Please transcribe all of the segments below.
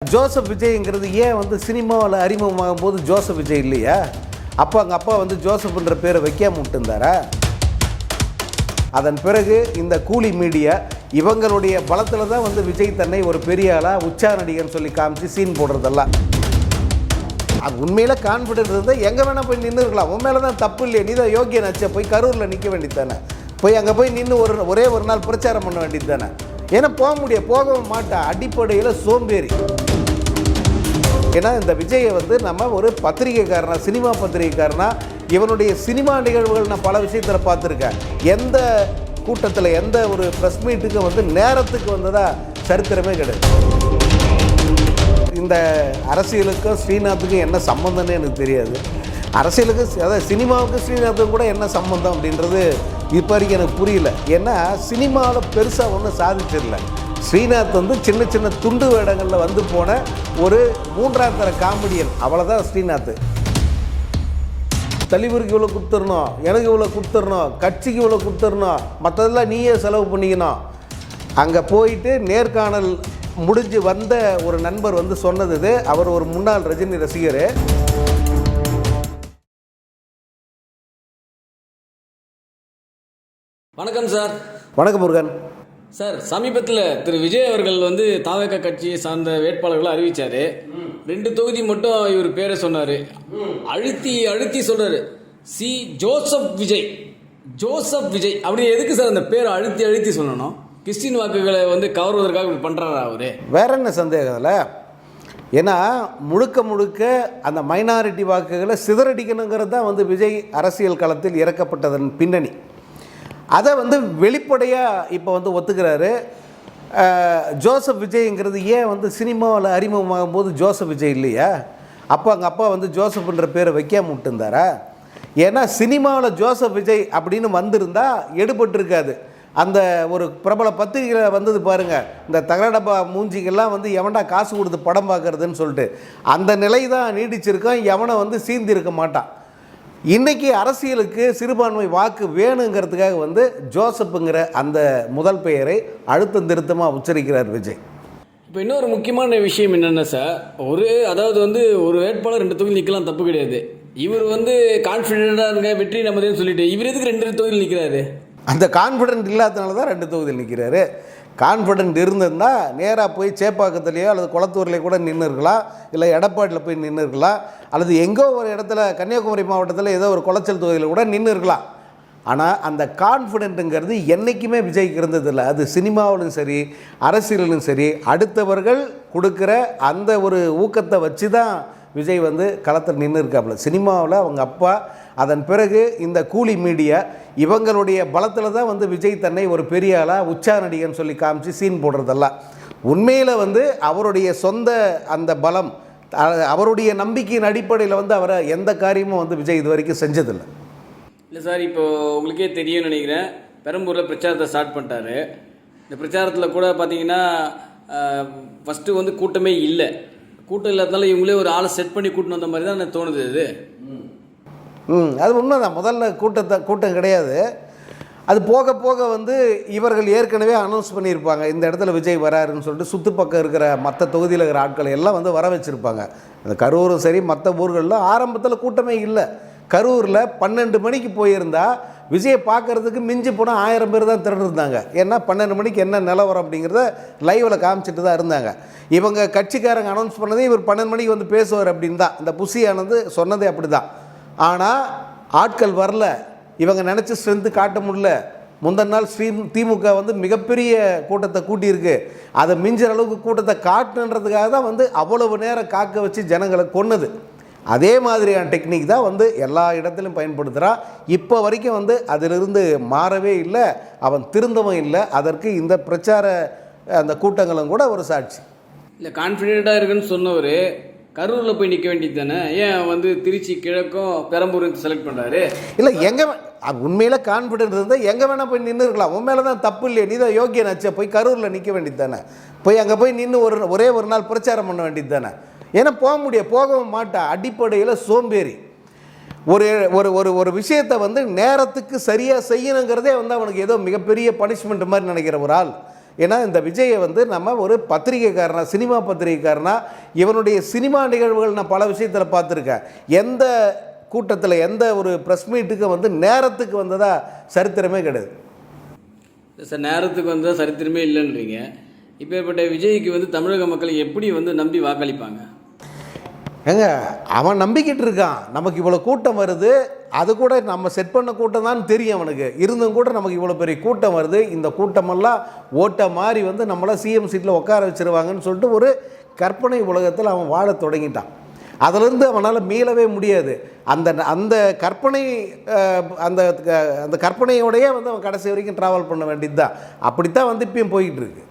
Joseph விஜய்ங்கிறது ஏன் வந்து சினிமாவில் அறிமுகமாகும் போது ஜோசப் விஜய் இல்லையா? அப்போ அவங்க அப்பா வந்து ஜோசப்ன்ற பேரை வைக்காம விட்டுருந்தாரா? அதன் பிறகு இந்த கூலி மீடியா இவங்களுடைய பலத்தில் தான் வந்து விஜய் தன்னை ஒரு பெரிய ஆளாக உச்சா நடிகர்னு சொல்லி காமிச்சு சீன் போடுறதெல்லாம். அது உண்மையில் கான்ஃபிடென்ட் இருந்தால் எங்கே வேணால் போய் நின்று இருக்கலாம். உண்மையில தான் தப்பு இல்லையே, நீ தான் யோகியன் ஆச்சா, போய் கரூரில் நிற்க வேண்டியது தானே, போய் அங்கே போய் நின்று ஒரே ஒரு நாள் பிரச்சாரம் பண்ண வேண்டியது தானே. ஏன்னா போகவும் மாட்டா, அடிப்படையில் சோம்பேறி. ஏன்னா இந்த விஜயை வந்து நம்ம ஒரு பத்திரிகைக்காரனா, சினிமா பத்திரிகைக்காரனா, இவனுடைய சினிமா நிகழ்வுகள் நான் பல விஷயத்தில் பார்த்துருக்கேன். எந்த கூட்டத்தில் எந்த ஒரு ப்ரெஸ் மீட்டுக்கும் வந்து நேரத்துக்கு வந்ததா சரித்திரமே கிடையாது. இந்த அரசியலுக்கும் ஸ்ரீநாத்துக்கும் என்ன சம்மந்தம்னு எனக்கு தெரியாது. அரசியலுக்கு அதாவது சினிமாவுக்கும் ஸ்ரீநாத்துக்கும் கூட என்ன சம்மந்தம் அப்படின்றது இப்போ வரைக்கும் எனக்கு புரியல. ஏன்னா சினிமாவில் பெருசாக ஒன்றும் சாதிச்சிடல. ஸ்ரீநாத் வந்து சின்ன சின்ன துண்டு வேடங்களில் வந்து போன ஒரு மூன்றாம் தர காமெடியன், அவ்வளோதான் ஸ்ரீநாத். தலைவருக்கு இவ்வளோ கொடுத்துடணும், எனக்கு இவ்வளோ கொடுத்துடணும், கட்சிக்கு இவ்வளோ கொடுத்துடணும், மற்றதெல்லாம் நீயே செலவு பண்ணிக்கணும். அங்கே போயிட்டு நேர்காணல் முடிஞ்சு வந்த ஒரு நண்பர் வந்து சொன்னது இது. அவர் ஒரு முன்னாள் ரஜினி ரசிகர். வணக்கம் சார். வணக்கம் முருகன் சார், சமீபத்தில் திரு விஜய் அவர்கள் வந்து தாவேக கட்சியை சார்ந்த வேட்பாளர்களை அறிவிச்சாரு. 2 தொகுதி மட்டும் இவர் பேரை சொன்னார். அழுத்தி சொல்றாரு, சி ஜோசப் விஜய் அப்படி எதுக்கு சார் அந்த பேரை அழுத்தி சொல்லணும்? கிறிஸ்டின் வாக்குகளை வந்து கவர்வதற்காக இப்படி பண்ணுறாரா அவரு? வேற என்ன சந்தேகம் இல்லை? ஏன்னா முழுக்க அந்த மைனாரிட்டி வாக்குகளை சிதறடிக்கணுங்கிறது தான் வந்து விஜய் அரசியல் களத்தில் இறக்கப்பட்டதன் பின்னணி. அதை வந்து வெளிப்படையாக இப்போ வந்து ஒத்துக்கிறாரு. ஜோசப் விஜய்ங்கிறது ஏன் வந்து சினிமாவில் அறிமுகமாகும் போது ஜோசப் விஜய் இல்லையா? அப்போ அவங்க அப்பா வந்து ஜோசப்ன்ற பேரை வைக்காம விட்டுருந்தாரா? ஏன்னா சினிமாவில் ஜோசப் விஜய் அப்படின்னு வந்திருந்தால் எடுபட்டிருக்காது. அந்த ஒரு பிரபல பத்திரிகையில் வந்தது பாருங்கள், இந்த தகரடப்பா மூஞ்சிக்கெல்லாம் வந்து எவன்டா காசு கொடுத்து படம் பார்க்குறதுன்னு சொல்லிட்டு அந்த நிலை தான் நீடிச்சிருக்கான். எவனை வந்து சீந்திருக்க மாட்டான். இன்றைக்கி அரசியலுக்கு சிறுபான்மை வாக்கு வேணுங்கிறதுக்காக வந்து ஜோசப்புங்கிற அந்த முதல் பெயரை அழுத்தம் திருத்தமாக உச்சரிக்கிறார் விஜய். இப்போ இன்னொரு முக்கியமான விஷயம் என்னென்ன சார், அதாவது வந்து ஒரு வேட்பாளர் 2 தொகுதியில் நிற்கலாம், தப்பு கிடையாது. இவர் வந்து கான்ஃபிடென்ட்டாக இருங்க, வெற்றி நமதேன்னு சொல்லிட்டு இவர் எதுக்கு 2 தொகுதியில் நிற்கிறாரு? அந்த கான்ஃபிடென்ட் இல்லாதனால தான் 2 தொகுதியில் நிற்கிறாரு. கான்ஃபிடென்ட் இருந்திருந்தால் நேராக போய் சேப்பாக்கத்துலேயோ அல்லது குளத்தூர்லேயோ கூட நின்று இருக்கலாம், இல்லை எடப்பாடியில் போய் நின்று இருக்கலாம், அல்லது எங்கோ ஒரு இடத்துல கன்னியாகுமரி மாவட்டத்தில் ஏதோ ஒரு குளச்சல் தொகுதியில் கூட நின்று இருக்கலாம். ஆனால் அந்த கான்ஃபிடென்ட்டுங்கிறது என்றைக்குமே விஜய்க்கு இருந்ததில்லை. அது சினிமாவிலும் சரி அரசியலிலும் சரி அடுத்தவர்கள் கொடுக்குற அந்த ஒரு ஊக்கத்தை வச்சு தான் விஜய் வந்து களத்தில் நின்று இருக்காப்புல. சினிமாவில் அவங்க அப்பா, அதன் பிறகு இந்த கூலி மீடியா இவங்களுடைய பலத்தில் தான் வந்து விஜய் தன்னை ஒரு பெரிய ஆளாக உச்சா நடிகர்னு சொல்லி காமிச்சு சீன் போடுறதெல்லாம். உண்மையில் வந்து அவருடைய சொந்த அந்த பலம், அவருடைய நம்பிக்கையின் அடிப்படையில் வந்து அவரை எந்த காரியமும் வந்து விஜய் இது வரைக்கும் செஞ்சதில்லை. இல்லை சார், இப்போ உங்களுக்கே தெரியும்னு நினைக்கிறேன், பெரம்பூரில் பிரச்சாரத்தை ஸ்டார்ட் பண்ணிட்டாரு. இந்த பிரச்சாரத்தில் கூட பார்த்தீங்கன்னா ஃபஸ்ட்டு வந்து கூட்டமே இல்லை. கூட்டம் இல்லாதனால இவங்களே ஒரு ஆளை செட் பண்ணி கூட்டின்னு வந்த மாதிரி தான் எனக்கு தோணுது. அது உண்மைதான். முதல்ல கூட்டம் கிடையாது. அது போக போக வந்து இவர்கள் ஏற்கனவே அனௌன்ஸ் பண்ணியிருப்பாங்க, இந்த இடத்துல விஜய் வராருன்னு சொல்லிட்டு சுற்று பக்கம் இருக்கிற மற்ற தொகுதியில் இருக்கிற ஆட்களை எல்லாம் வந்து வர வச்சுருப்பாங்க. அந்த கரூரும் சரி மற்ற ஊர்களில் ஆரம்பத்தில் கூட்டமே இல்லை. கரூரில் 12 மணிக்கு போயிருந்தால் விஜயை பார்க்குறதுக்கு மிஞ்சி போனால் 1000 பேர் தான் திரண்டிருந்தாங்க. ஏன்னா 12 மணிக்கு என்ன நிலவரம் அப்படிங்கிறத லைவில் காமிச்சிட்டு தான் இருந்தாங்க. இவங்க கட்சிக்காரங்க அனௌன்ஸ் பண்ணதே இவர் 12 மணிக்கு வந்து பேசுவார் அப்படின்னு தான் இந்த புசியானது சொன்னதே அப்படி தான். ஆனால் ஆட்கள் வரல, இவங்க நினச்சி ஸ்ட்ரென்த்து காட்ட முடியல. முந்தின நாள் திமுக வந்து மிகப்பெரிய கூட்டத்தை கூட்டியிருக்கு. அதை மிஞ்சிற அளவுக்கு கூட்டத்தை காட்டுன்றதுக்காக தான் வந்து அவ்வளவு நேரம் காக்க வச்சு ஜனங்களை கொன்னது. அதே மாதிரியான டெக்னிக் தான் வந்து எல்லா இடத்திலும் பயன்படுத்துகிறான். இப்போ வரைக்கும் வந்து அதிலிருந்து மாறவே இல்லை, அவன் திருந்தவும் இல்லை. அதற்கு இந்த பிரச்சார அந்த கூட்டங்களும் கூட ஒரு சாட்சி. இல்லை, கான்ஃபிடென்ட்டாக இருக்குன்னு சொன்னவர் கரூரில் போய் நிற்க வேண்டியது தானே, ஏன் வந்து திருச்சி கிழக்கும் பெரம்பூருக்கு செலக்ட் பண்ணுறாரு? இல்லை, எங்கே உண்மையில் கான்ஃபிடென்ட் இருந்தால் எங்கே வேணால் போய் நின்று இருக்கலாம். உண்மையில தான் தப்பு இல்லையே, நீ தான் யோகியன் ஆச்சா, போய் கரூரில் நிற்க வேண்டியது தானே, போய் அங்கே போய் நின்று ஒரே ஒரு நாள் பிரச்சாரம் பண்ண வேண்டியது தானே. ஏன்னா போகவும் மாட்டா, அடிப்படையில் சோம்பேறி. ஒரு விஷயத்தை வந்து நேரத்துக்கு சரியாக செய்யணுங்கிறதே வந்து அவனுக்கு ஏதோ மிகப்பெரிய பனிஷ்மெண்ட் மாதிரி நினைக்கிற ஒரு ஆள். ஏன்னா இந்த விஜயை வந்து நம்ம ஒரு பத்திரிகைக்காரனா, சினிமா பத்திரிகைக்காரனா, இவனுடைய சினிமா நிகழ்வுகள் நான் பல விஷயத்தில் பார்த்துருக்கேன். எந்த கூட்டத்தில் எந்த ஒரு ப்ரெஸ் மீட்டுக்கு வந்து நேரத்துக்கு வந்ததா சரித்திரமே கிடையாது. சார், நேரத்துக்கு வந்ததா சரித்திரமே இல்லைன்றீங்க. இப்பேற்பட்ட விஜய்க்கு வந்து தமிழக மக்கள் எப்படி வந்து நம்பி வாக்களிப்பாங்க? ஏங்க, அவன் நம்பிக்கிட்டு இருக்கான். நமக்கு இவ்வளோ கூட்டம் வருது, அது கூட நம்ம செட் பண்ண கூட்டம் தான் தெரியும் அவனுக்கு. இருந்தும் கூட நமக்கு இவ்வளோ பெரிய கூட்டம் வருது, இந்த கூட்டமெல்லாம் ஓட்ட மாதிரி வந்து நம்மளை சிஎம் சீட்டில் உட்கார வச்சுருவாங்கன்னு சொல்லிட்டு ஒரு கற்பனை உலகத்தில் அவன் வாழ தொடங்கிட்டான். அதிலிருந்து அவனால் மீளவே முடியாது. அந்த அந்த கற்பனை அந்த அந்த கற்பனையோடையே வந்து அவன் கடைசி வரைக்கும் ட்ராவல் பண்ண வேண்டியது தான். அப்படித்தான் வந்து இப்பயும் போய்கிட்டு இருக்கு.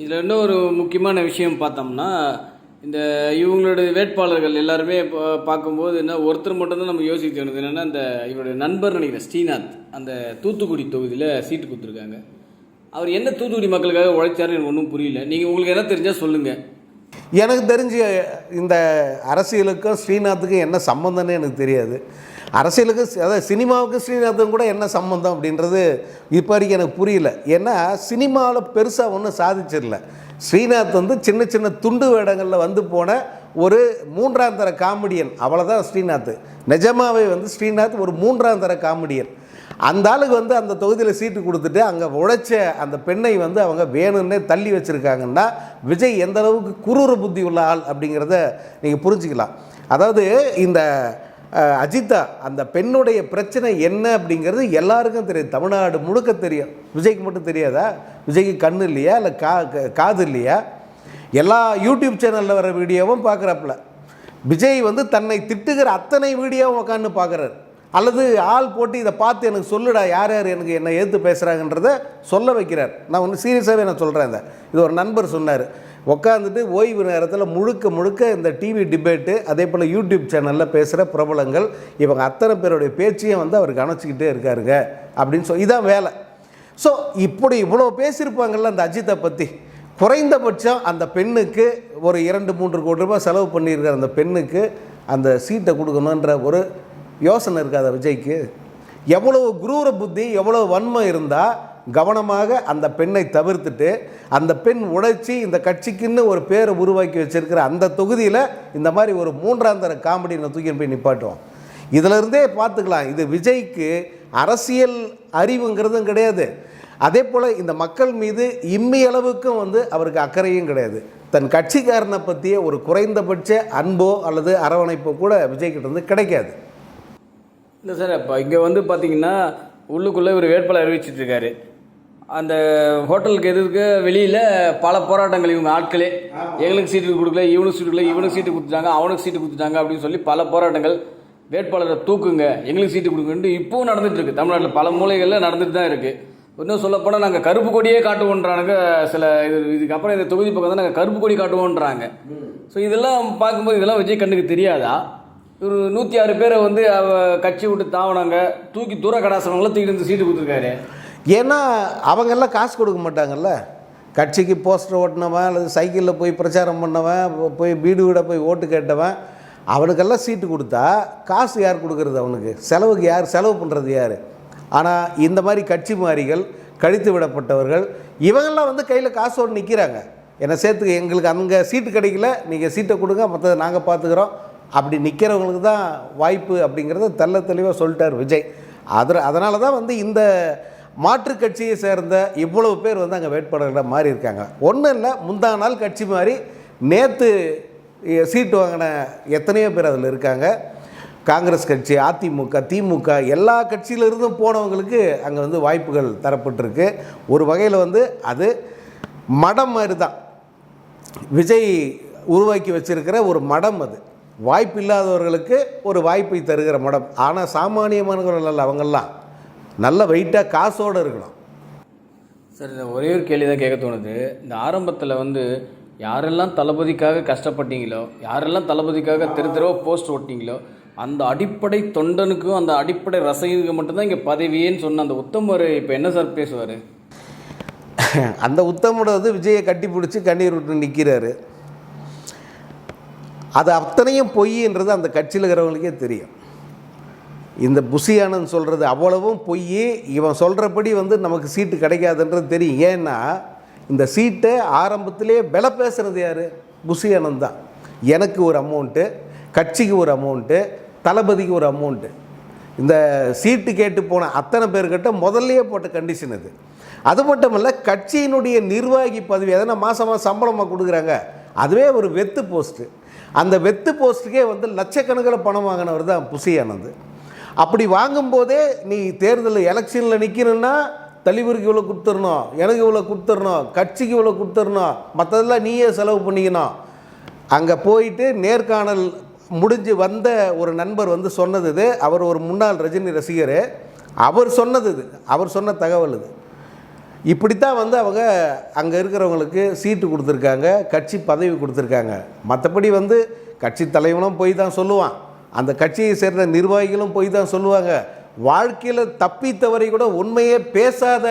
இதில் இன்னும் ஒரு முக்கியமான விஷயம் பார்த்தோம்னா, இந்த இவங்களோட வேட்பாளர்கள் எல்லாருமே பார்க்கும்போது என்ன, ஒருத்தர் மட்டும்தான் நம்ம யோசிக்க தோணுது. என்னென்னா, இந்த இவருடைய நண்பர் நினைக்கிறேன் ஸ்ரீநாத், அந்த தூத்துக்குடி தொகுதியில் சீட்டு கொடுத்துருக்காங்க. அவர் என்ன தூத்துக்குடி மக்களுக்காக உழைச்சாருன்னு எனக்கு ஒன்றும் புரியல. நீங்கள் உங்களுக்கு என்ன தெரிஞ்சால் சொல்லுங்கள். எனக்கு தெரிஞ்ச இந்த அரசியலுக்கும் ஸ்ரீநாத்துக்கும் என்ன சம்மந்தம்னு எனக்கு தெரியாது. அரசியலுக்கு, அதாவது சினிமாவுக்கு ஸ்ரீநாத்துக்கும் கூட என்ன சம்மந்தம் அப்படின்றது இப்போ வரைக்கும் எனக்கு புரியல. ஏன்னா சினிமாவில் பெருசாக ஒன்றும் சாதிச்சிடல. ஸ்ரீநாத் வந்து சின்ன சின்ன துண்டு வேடங்களில் வந்து போன ஒரு மூன்றாம் தர காமெடியன், அவ்வளோதான் ஸ்ரீநாத். நிஜமாவே வந்து ஸ்ரீநாத் ஒரு மூன்றாம் தர காமெடியன். அந்த ஆளுக்கு வந்து அந்த தொகுதியில் சீட்டு கொடுத்துட்டு அங்கே உழைச்ச அந்த பெண்ணை வந்து அவங்க வேணும்னே தள்ளி வச்சுருக்காங்கன்னா விஜய் எந்த அளவுக்கு குரூர புத்தி உள்ள ஆள் அப்படிங்கிறத நீங்கள் புரிஞ்சுக்கலாம். அதாவது இந்த அஜிதா, அந்த பெண்ணுடைய பிரச்சனை என்ன அப்படிங்கிறது எல்லாருக்கும் தெரியும், தமிழ்நாடு முழுக்க தெரியும். விஜய்க்கு மட்டும் தெரியாதா? விஜய்க்கு கண்ணு இல்லையா, இல்லை காது இல்லையா? எல்லா யூடியூப் சேனலில் வர வீடியோவும் பார்க்குறாப்புல. விஜய் வந்து தன்னை திட்டுகிற அத்தனை வீடியோவும் உட்காந்து பார்க்குறாரு. அல்லது ஆள் போட்டு இதை பார்த்து எனக்கு சொல்லுடா, யார் யார் எனக்கு என்னை எதிர்த்து பேசுகிறாங்கன்றத சொல்ல வைக்கிறார். நான் ஒன்று சீரியஸாகவே நான் சொல்கிறேன். இது ஒரு நண்பர் சொன்னார். உட்காந்துட்டு ஓய்வு நேரத்தில் முழுக்க முழுக்க இந்த டிவி டிபேட்டு, அதே போல் யூடியூப் சேனலில் பேசுகிற பிரபலங்கள், இவங்க அத்தனை பேருடைய பேச்சையும் வந்து அவர் கவனிச்சிக்கிட்டே இருக்காருங்க அப்படின்னு இதான் வேலை. ஸோ இப்படி இவ்வளோ பேசியிருப்பாங்கள்ல அந்த அஜித்தை பற்றி. குறைந்தபட்சம் அந்த பெண்ணுக்கு ஒரு 2-3 கோடி ரூபாய் செலவு பண்ணியிருக்கிற அந்த பெண்ணுக்கு அந்த சீட்டை கொடுக்கணுன்ற ஒரு யோசனை இருக்காத விஜய்க்கு? எவ்வளவு குரூர புத்தி, எவ்வளவு வன்மை இருந்தால் கவனமாக அந்த பெண்ணை தவிர்த்துட்டு, அந்த பெண் உழைச்சி இந்த கட்சிக்குன்னு ஒரு பேரை உருவாக்கி வச்சிருக்கிற அந்த தொகுதியில் இந்த மாதிரி ஒரு மூன்றாம் தர காமெடியை தூக்கி போய் நிப்பாட்டுவோம். இதிலிருந்தே பார்த்துக்கலாம், இது விஜய்க்கு அரசியல் அறிவுங்கிறதும் கிடையாது. அதே போல் இந்த மக்கள் மீது இம்மி அளவுக்கும் வந்து அவருக்கு அக்கறையும் கிடையாது. தன் கட்சிக்காரனை பற்றிய ஒரு குறைந்தபட்ச அன்போ அல்லது அரவணைப்போ கூட விஜய்கிட்ட வந்து கிடைக்காது. இல்லை சார், இப்போ இங்கே வந்து பார்த்தீங்கன்னா உள்ளுக்குள்ளே ஒரு வேட்பாளர் அறிவிச்சிட்ருக்காரு. அந்த ஹோட்டலுக்கு எதிர்க்க வெளியில் பல போராட்டங்கள், இவங்க ஆட்களே எங்களுக்கு சீட்டு கொடுக்கல, இவனுக்கு சீட்டு கொடுக்கல, இவனுக்கு சீட்டு கொடுத்துட்டாங்க, அவனுக்கு சீட்டு கொடுத்துட்டாங்க அப்படின்னு சொல்லி பல போராட்டங்கள், வேட்பாளரை தூக்குங்க, எங்களுக்கு சீட்டு கொடுக்குன்ட்டு இப்போவும் நடந்துகிட்ருக்கு. தமிழ்நாட்டில் பல மூலைகளில் நடந்துட்டு தான் இருக்குது. இன்னும் சொல்லப்போனால் நாங்கள் கருப்பு கொடியே காட்டுவோன்றானுங்க சில. இதுக்கப்புறம் இந்த தொகுதி பக்கம் தான் நாங்கள் கருப்பு கொடி காட்டுவோன்றாங்க. ஸோ இதெல்லாம் பார்க்கும்போது இதெல்லாம் விஜய் கண்ணுக்கு தெரியாதா? ஒரு 106 பேரை வந்து கட்சி விட்டு தாவனாங்க, தூக்கி தூர கடாசனங்களை தூக்கி இருந்து சீட்டு கொடுத்துருக்காரு. ஏன்னா அவங்கெல்லாம் காசு கொடுக்க மாட்டாங்கல்ல. கட்சிக்கு போஸ்டர் ஓட்டினவன் அல்லது சைக்கிளில் போய் பிரச்சாரம் பண்ணவன், போய் வீடு வீடாக போய் ஓட்டு கேட்டவன், அவனுக்கெல்லாம் சீட்டு கொடுத்தா காசு யார் கொடுக்கறது? அவனுக்கு செலவுக்கு யார் செலவு பண்ணுறது யார்? ஆனால் இந்த மாதிரி கட்சி மாறிகள், கழித்து விடப்பட்டவர்கள், இவங்கெல்லாம் வந்து கையில் காசோடு நிற்கிறாங்க. என்னை சேர்த்துக்க, எங்களுக்கு அங்கே சீட்டு கிடைக்கல, நீங்கள் சீட்டை கொடுங்க, மற்றதை நாங்கள் பார்த்துக்குறோம், அப்படி நிற்கிறவங்களுக்கு தான் வாய்ப்பு அப்படிங்கிறத தெள்ள தெளிவாக சொல்லிட்டார் விஜய். அதனால தான் வந்து இந்த மாற்றுக் கட்சியை சேர்ந்த இவ்வளவு பேர் வந்து அங்கே வேட்பாளர்களாக மாறி இருக்காங்க. ஒன்றும் இல்லை, முந்தா நாள் கட்சி மாறி நேற்று சீட்டு வாங்கின எத்தனையோ பேர் அதில் இருக்காங்க. காங்கிரஸ் கட்சி, அதிமுக, திமுக எல்லா கட்சியிலிருந்தும் போனவங்களுக்கு அங்கே வந்து வாய்ப்புகள் தரப்பட்டிருக்கு. ஒரு வகையில் வந்து அது மடம் மாதிரி தான், விஜய் உருவாக்கி வச்சிருக்கிற ஒரு மடம். அது வாய்ப்பு இல்லாதவர்களுக்கு ஒரு வாய்ப்பை தருகிற மடம். ஆனால் சாமானியமானவர்கள் அல்ல, அவங்கெல்லாம் நல்ல வெயிட்டாக காசோடு இருக்கணும். சார், இந்த ஒரே ஒரு கேள்வி தான் கேட்க தோணுது. இந்த ஆரம்பத்தில் வந்து யாரெல்லாம் தளபதிக்காக கஷ்டப்பட்டீங்களோ, யாரெல்லாம் தளபதிக்காக தெருவோ போஸ்ட் ஓட்டிங்களோ, அந்த அடிப்படை தொண்டனுக்கும் அந்த அடிப்படை ரசிகனுக்கு மட்டும்தான் இங்கே பதவியேன்னு சொன்ன அந்த உத்தமர் இப்போ என்ன சார் பேசுவார்? அந்த உத்தமோட வந்து விஜயை கட்டி பிடிச்சி கண்ணீர் விட்டு நிற்கிறாரு. அது அத்தனையும் பொய்ன்றது அந்த கட்சியில் இருக்கிறவங்களுக்கே தெரியும். இந்த புஷி ஆனந்த் சொல்கிறது அவ்வளவும் பொய். இவன் சொல்கிறபடி வந்து நமக்கு சீட்டு கிடைக்காதுன்றது தெரியும். ஏன்னா இந்த சீட்டை ஆரம்பத்திலே விலை பேசுகிறது யார்? புஷி ஆனந்த் தான். எனக்கு ஒரு அமௌண்ட்டு, கட்சிக்கு ஒரு அமௌண்ட்டு, தளபதிக்கு ஒரு அமௌண்ட்டு. இந்த சீட்டு கேட்டு போன அத்தனை பேர்கிட்ட முதல்லையே போட்ட கண்டிஷன் இது. அது மட்டும் இல்லை, கட்சியினுடைய நிர்வாகி பதவி எதனா மாதமாக சம்பளமாக கொடுக்குறாங்க, அதுவே ஒரு வெத்து போஸ்ட்டு. அந்த வெத்து போஸ்ட்டுக்கே வந்து லட்சக்கணக்கில் பணம் வாங்கினவர் தான் புஷி ஆனந்த். அப்படி வாங்கும்போதே நீ தேர்தலில் எலெக்ஷனில் நிற்கணுன்னா தலைவருக்கு இவ்வளோ கொடுத்துடணும், எனக்கு இவ்வளோ கொடுத்துடணும், கட்சிக்கு இவ்வளோ கொடுத்துடணும், மற்றதெல்லாம் நீயே செலவு பண்ணிக்கணும். அங்கே போயிட்டு நேர்காணல் முடிஞ்சு வந்த ஒரு நண்பர் வந்து சொன்னது இது. அவர் ஒரு முன்னாள் ரஜினி ரசிகர். அவர் சொன்னது இது, அவர் சொன்ன தகவல் இது. இப்படித்தான் வந்து அவங்க அங்கே இருக்கிறவங்களுக்கு சீட்டு கொடுத்துருக்காங்க, கட்சி பதவி கொடுத்துருக்காங்க. மற்றபடி வந்து கட்சி தலைவனும் போய் தான் சொல்லுவான், அந்த கட்சியை சேர்ந்த நிர்வாகிகளும் போய் தான் சொல்லுவாங்க. வாழ்க்கையில் தப்பித்தவரை கூட உண்மையே பேசாத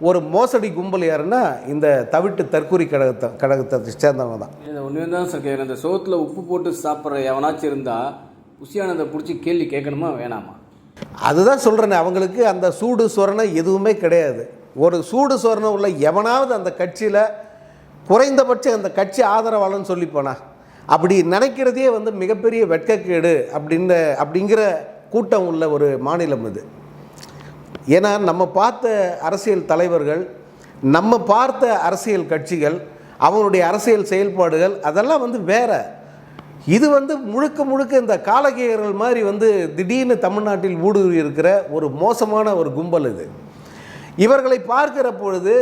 ஒரு மோசடி கும்பல் யாருன்னா இந்த தவிட்டு தற்கூரி கழகத்தை சேர்ந்தவங்க தான். இந்த ஒன்று தான் சார் கேட்குறேன், இந்த சோத்தில் உப்பு போட்டு சாப்பிட்ற எவனாச்சும் இருந்தால் புஷி ஆனந்தை பிடிச்சி கேள்வி கேட்கணுமா வேணாமா? அதுதான் சொல்கிறேனே, அவங்களுக்கு அந்த சூடு சொரணை எதுவுமே கிடையாது. ஒரு சூடு சொரணை உள்ள எவனாவது அந்த கட்சியில் குறைந்தபட்சம் அந்த கட்சி ஆதரவாளன்னு சொல்லிப்போனா, அப்படி நினைக்கிறதே வந்து மிகப்பெரிய வெட்கக்கேடு அப்படிங்கிற கூட்டம் உள்ள ஒரு மாநிலம் இது. ஏன்னா நம்ம பார்த்த அரசியல் தலைவர்கள், நம்ம பார்த்த அரசியல் கட்சிகள், அவங்களுடைய அரசியல் செயல்பாடுகள் அதெல்லாம் வந்து வேற. இது வந்து முழுக்க முழுக்க இந்த காலகேயர்கள் மாதிரி வந்து திடீர்னு தமிழ்நாட்டில் ஊடுருவி இருக்கிற ஒரு மோசமான ஒரு கும்பல் இது. இவர்களை பார்க்கிற பொழுது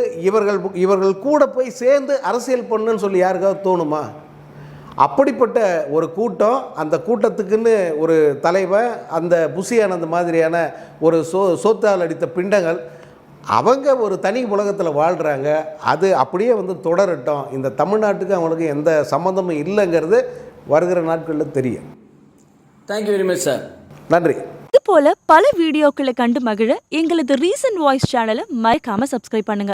இவர்கள் கூட போய் சேர்ந்து அரசியல் பண்ணுன்னு சொல்லி யாருக்காவது தோணுமா? அப்படிப்பட்ட ஒரு கூட்டம், அந்த கூட்டத்துக்குன்னு ஒரு தலைவன், அந்த புஷி ஆனந்த் மாதிரியான ஒரு சோத்தால் அடித்த பிண்டங்கள், அவங்க ஒரு தனி உலகத்தில் வாழ்கிறாங்க. அது அப்படியே வந்து தொடரட்டும். இந்த தமிழ்நாட்டுக்கு அவங்களுக்கு எந்த சம்மந்தமும் இல்லைங்கிறது வருகிற நாட்களில் தெரியும். Thank you very much sir. நன்றி. இது போல பல வீடியோக்களை கண்டு மகிழ எங்களது ரீசன்ட் வாய்ஸ் சேனலை மறக்காம சப்ஸ்கிரைப் பண்ணுங்க.